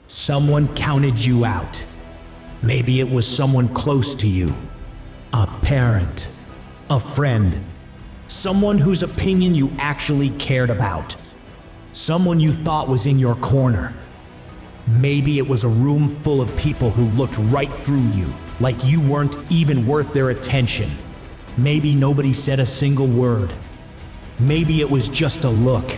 Someone counted you out. Maybe it was someone close to you. A parent. A friend. Someone whose opinion you actually cared about. Someone you thought was in your corner. Maybe it was a room full of people who looked right through you, like you weren't even worth their attention. Maybe nobody said a single word. Maybe it was just a look.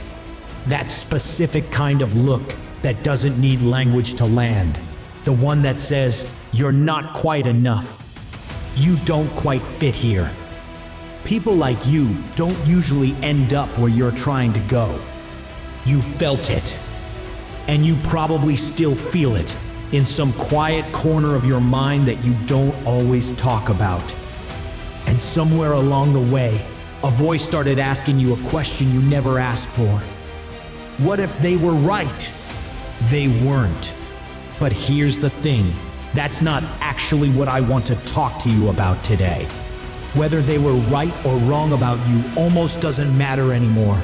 That specific kind of look that doesn't need language to land. The one that says, "You're not quite enough. You don't quite fit here." People like you don't usually end up where you're trying to go. You felt it. And you probably still feel it in some quiet corner of your mind that you don't always talk about. And somewhere along the way, a voice started asking you a question you never asked for. What if they were right? They weren't. But here's the thing, that's not actually what I want to talk to you about today. Whether they were right or wrong about you almost doesn't matter anymore.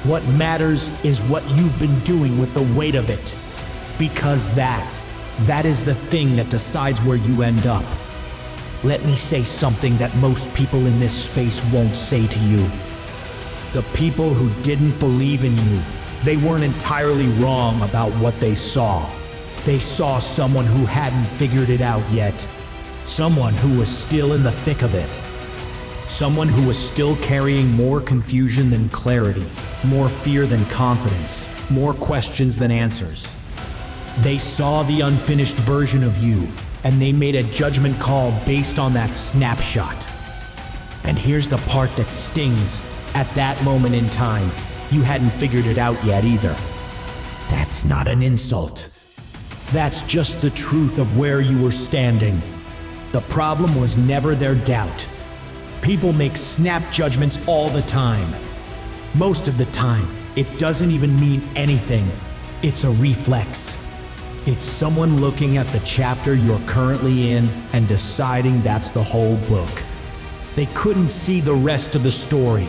What matters is what you've been doing with the weight of it. Because that is the thing that decides where you end up. Let me say something that most people in this space won't say to you. The people who didn't believe in you, they weren't entirely wrong about what they saw. They saw someone who hadn't figured it out yet. Someone who was still in the thick of it. Someone who was still carrying more confusion than clarity, more fear than confidence, more questions than answers. They saw the unfinished version of you, and they made a judgment call based on that snapshot. And here's the part that stings. At that moment in time, you hadn't figured it out yet either. That's not an insult. That's just the truth of where you were standing. The problem was never their doubt. People make snap judgments all the time. Most of the time, it doesn't even mean anything. It's a reflex. It's someone looking at the chapter you're currently in and deciding that's the whole book. They couldn't see the rest of the story.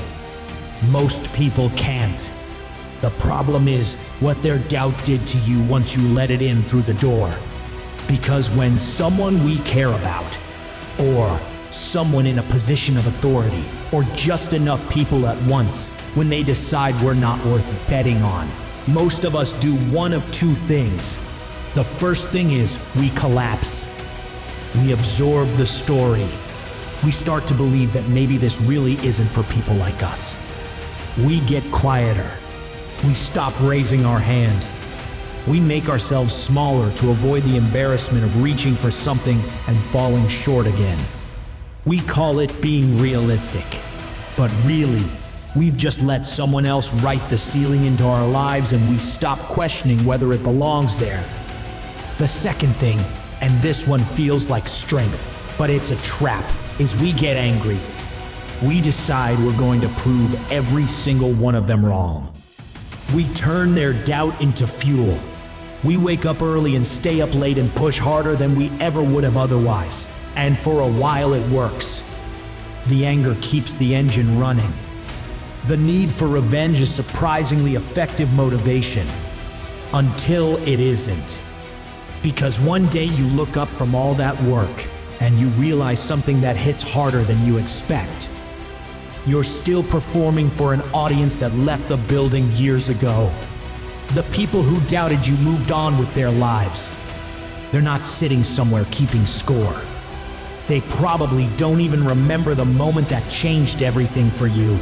Most people can't. The problem is what their doubt did to you once you let it in through the door. Because when someone we care about, or someone in a position of authority, or just enough people at once, when they decide we're not worth betting on, most of us do one of two things. The first thing is we collapse. We absorb the story. We start to believe that maybe this really isn't for people like us. We get quieter. We stop raising our hand. We make ourselves smaller to avoid the embarrassment of reaching for something and falling short again. We call it being realistic. But really, we've just let someone else write the ceiling into our lives and we stop questioning whether it belongs there. The second thing, and this one feels like strength, but it's a trap, is we get angry. We decide we're going to prove every single one of them wrong. We turn their doubt into fuel. We wake up early and stay up late and push harder than we ever would have otherwise. And for a while it works. The anger keeps the engine running. The need for revenge is surprisingly effective motivation. Until it isn't. Because one day you look up from all that work and you realize something that hits harder than you expect. You're still performing for an audience that left the building years ago. The people who doubted you moved on with their lives. They're not sitting somewhere keeping score. They probably don't even remember the moment that changed everything for you.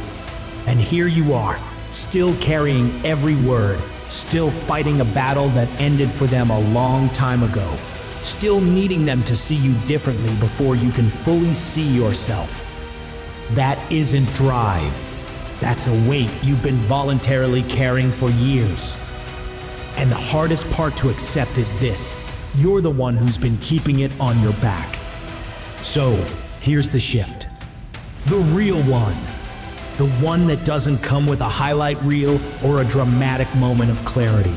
And here you are, still carrying every word, still fighting a battle that ended for them a long time ago, still needing them to see you differently before you can fully see yourself. That isn't drive. That's a weight you've been voluntarily carrying for years. And the hardest part to accept is this: you're the one who's been keeping it on your back. So, here's the shift. The real one. The one that doesn't come with a highlight reel or a dramatic moment of clarity.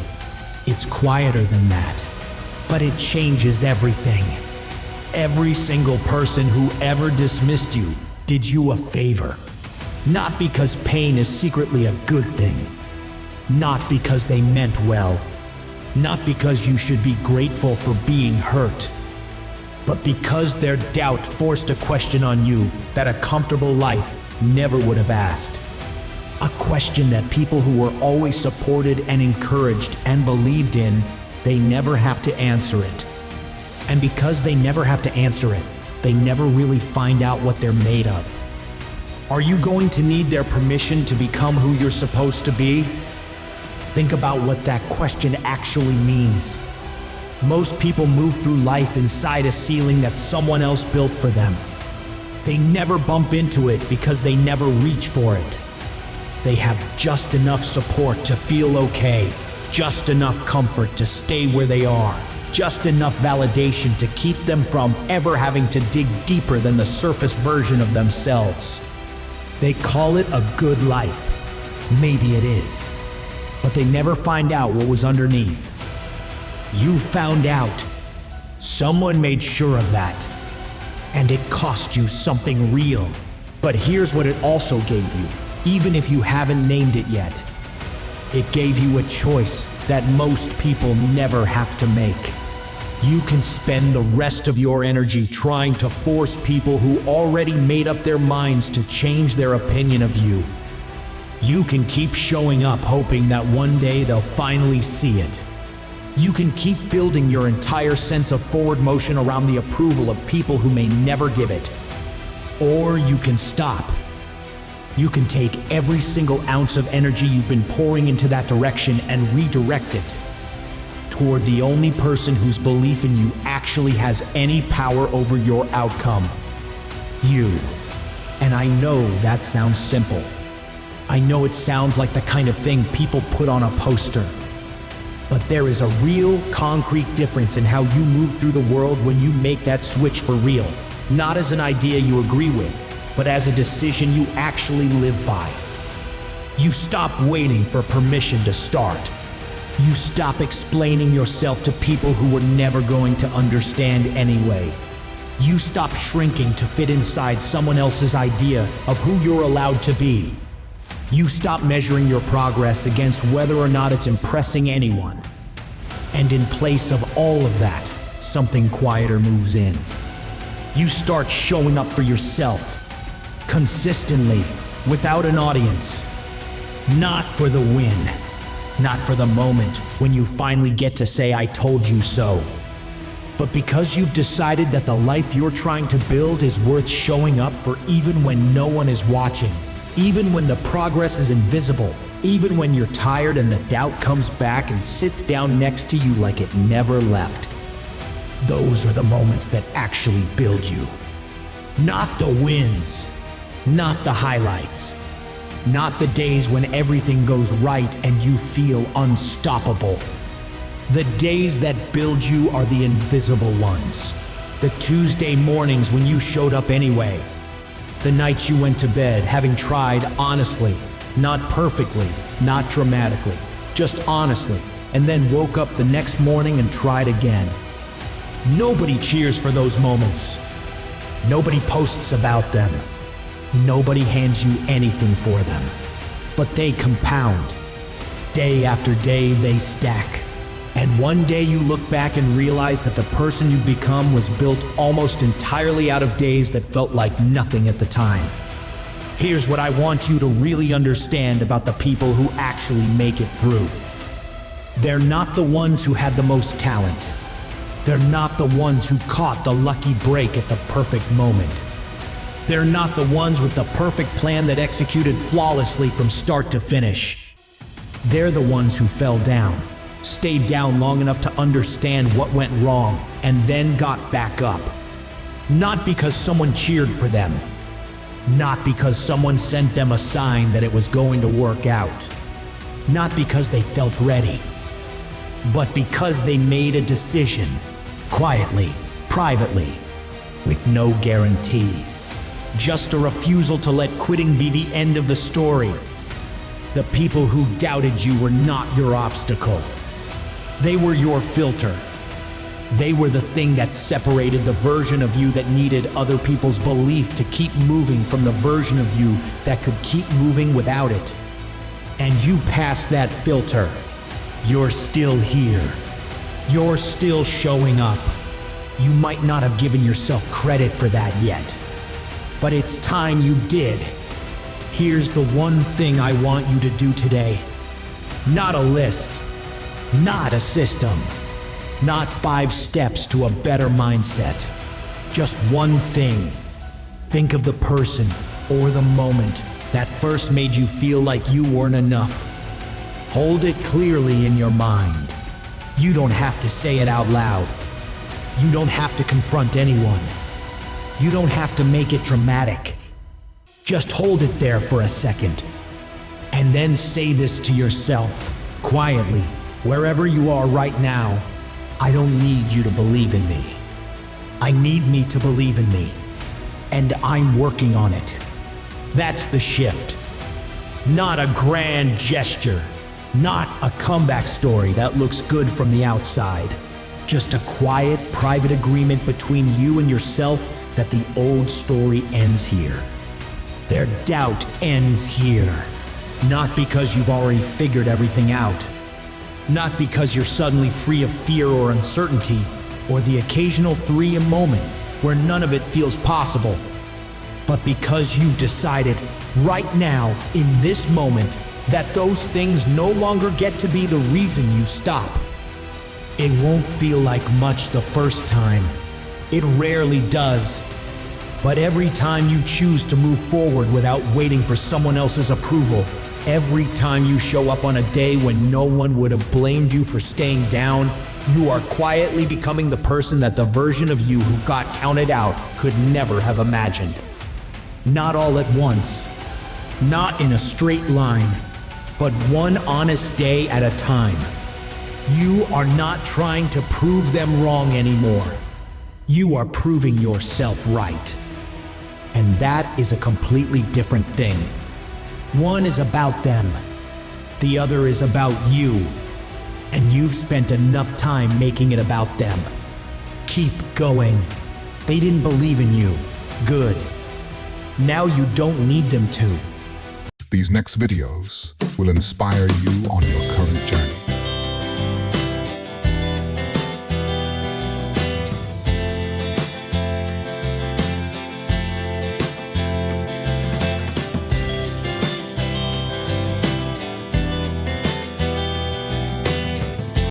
It's quieter than that, but it changes everything. Every single person who ever dismissed you did you a favor. Not because pain is secretly a good thing. Not because they meant well. Not because you should be grateful for being hurt, but because their doubt forced a question on you that a comfortable life never would have asked. A question that people who were always supported and encouraged and believed in, they never have to answer it. And because they never have to answer it, they never really find out what they're made of. Are you going to need their permission to become who you're supposed to be? Think about what that question actually means. Most people move through life inside a ceiling that someone else built for them. They never bump into it because they never reach for it. They have just enough support to feel okay, just enough comfort to stay where they are, just enough validation to keep them from ever having to dig deeper than the surface version of themselves. They call it a good life. Maybe it is. But they never find out what was underneath. You found out. Someone made sure of that. And it cost you something real. But here's what it also gave you, even if you haven't named it yet. It gave you a choice that most people never have to make. You can spend the rest of your energy trying to force people who already made up their minds to change their opinion of you. You can keep showing up hoping that one day they'll finally see it. You can keep building your entire sense of forward motion around the approval of people who may never give it. Or you can stop. You can take every single ounce of energy you've been pouring into that direction and redirect it toward the only person whose belief in you actually has any power over your outcome. You. And I know that sounds simple. I know it sounds like the kind of thing people put on a poster. But there is a real, concrete difference in how you move through the world when you make that switch for real. Not as an idea you agree with, but as a decision you actually live by. You stop waiting for permission to start. You stop explaining yourself to people who were never going to understand anyway. You stop shrinking to fit inside someone else's idea of who you're allowed to be. You stop measuring your progress against whether or not it's impressing anyone. And in place of all of that, something quieter moves in. You start showing up for yourself, consistently, without an audience. Not for the win. Not for the moment when you finally get to say, "I told you so." But because you've decided that the life you're trying to build is worth showing up for even when no one is watching. Even when the progress is invisible, even when you're tired and the doubt comes back and sits down next to you like it never left. Those are the moments that actually build you. Not the wins, not the highlights, not the days when everything goes right and you feel unstoppable. The days that build you are the invisible ones. The Tuesday mornings when you showed up anyway. The nights you went to bed having tried honestly, not perfectly, not dramatically, just honestly, and then woke up the next morning and tried again. Nobody cheers for those moments. Nobody posts about them. Nobody hands you anything for them. But they compound. Day after day, they stack. And one day you look back and realize that the person you've become was built almost entirely out of days that felt like nothing at the time. Here's what I want you to really understand about the people who actually make it through. They're not the ones who had the most talent. They're not the ones who caught the lucky break at the perfect moment. They're not the ones with the perfect plan that executed flawlessly from start to finish. They're the ones who fell down, stayed down long enough to understand what went wrong, and then got back up. Not because someone cheered for them. Not because someone sent them a sign that it was going to work out. Not because they felt ready. But because they made a decision, quietly, privately, with no guarantee. Just a refusal to let quitting be the end of the story. The people who doubted you were not your obstacle. They were your filter. They were the thing that separated the version of you that needed other people's belief to keep moving from the version of you that could keep moving without it. And you passed that filter. You're still here. You're still showing up. You might not have given yourself credit for that yet, but it's time you did. Here's the one thing I want you to do today. Not a list, not a system, not 5 steps to a better mindset. Just one thing. Think of the person or the moment that first made you feel like you weren't enough. Hold it clearly in your mind. You don't have to say it out loud. You don't have to confront anyone. You don't have to make it dramatic. Just hold it there for a second. And then say this to yourself, quietly, wherever you are right now. I don't need you to believe in me. I need me to believe in me. And I'm working on it. That's the shift. Not a grand gesture. Not a comeback story that looks good from the outside. Just a quiet, private agreement between you and yourself that the old story ends here. Their doubt ends here. Not because you've already figured everything out. Not because you're suddenly free of fear or uncertainty, or the occasional threeum moment where none of it feels possible. But because you've decided right now, in this moment, that those things no longer get to be the reason you stop. It won't feel like much the first time. It rarely does. But every time you choose to move forward without waiting for someone else's approval, every time you show up on a day when no one would have blamed you for staying down, you are quietly becoming the person that the version of you who got counted out could never have imagined. Not all at once, not in a straight line, but one honest day at a time. You are not trying to prove them wrong anymore. You are proving yourself right. And that is a completely different thing. One is about them. The other is about you. And you've spent enough time making it about them. Keep going. They didn't believe in you. Good. Now you don't need them to. These next videos will inspire you on your current journey.